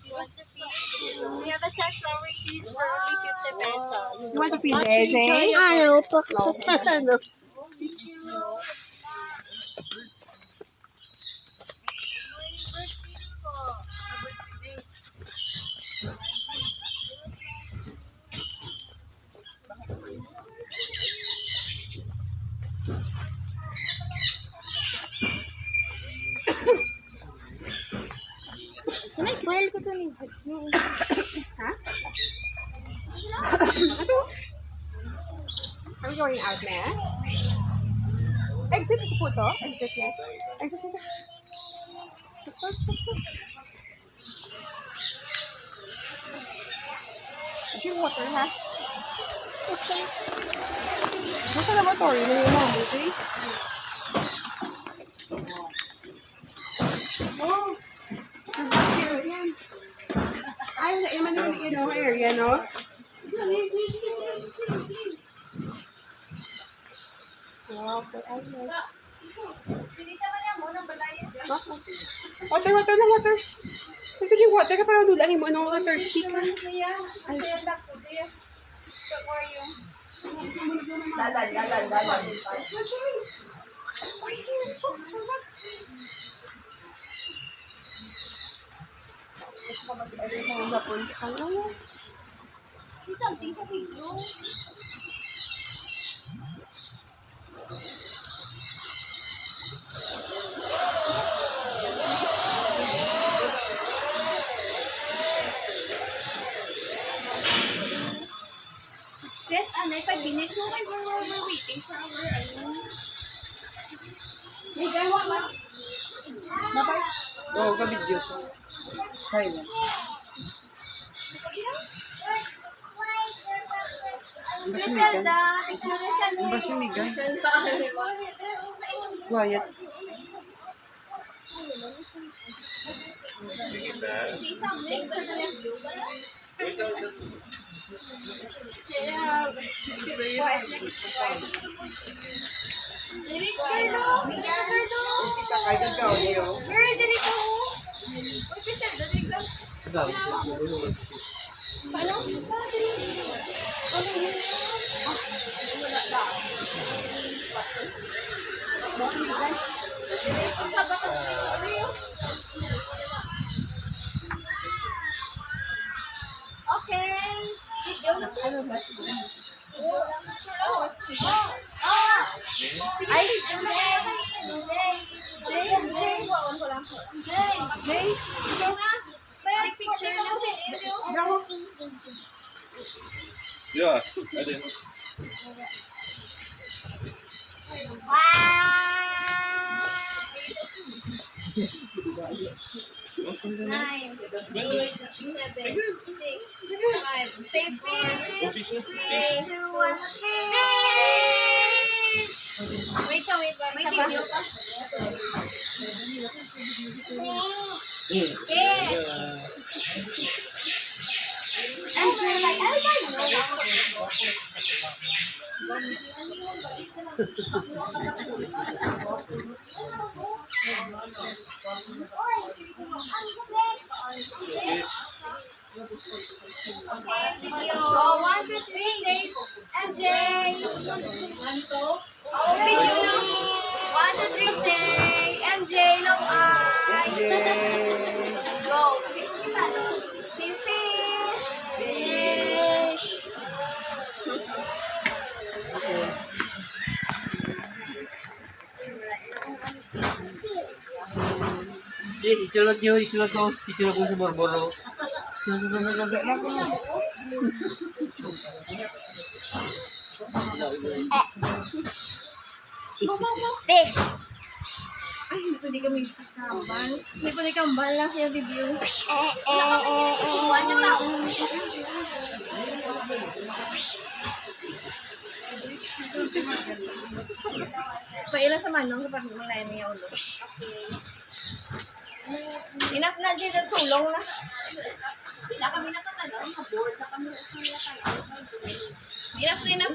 We have a sunflower seeds for only 50 pesos. You want to feed AJ? Ano po? No. Can I file ko to ni? Ha? Are we going out na? Exit po to? Exit yan? Exit ito. Let's go. Drink water, ha? Okay. Basta na motor, yun yung mga buti. Oh! Ay, naman yung area, no? Wow, but I like. Water. Ito yung water ka parang dulang mo. Ano, water stick ka. Dalan. Something sa video. Yes, Anay, 5 minutes. So, we're waiting for our, May gawa ba? Oo, ka-video. Sorry na. Griselda, Ang ba sumigay? Quiet. say something. Dili Carlo. Girl, dili ko. Uy, Griselda, dili ka. Paano? Okay. Ay, Jay, ikaw nga. Take picture lang. Yeah, I did. Nine, 8, 7, 6, 5. Safe finish. 3, 2, 1. Wait pa. May video pa. Catch. Oh, 1, 2, 3, say MJ. Oh, video na. 1, 2, 3, say MJ, no I. Go. See fish. Iculog ko sa Borboro. Fish. Ay, hindi pwede kami sa kambal. Hindi pwede kambal lang siya video. Iwan na tao. Paila sa manong kapag mga niya ulo. Enough na dito, sulong na. Wala kami na kamalaw, na board na kami. Enough na.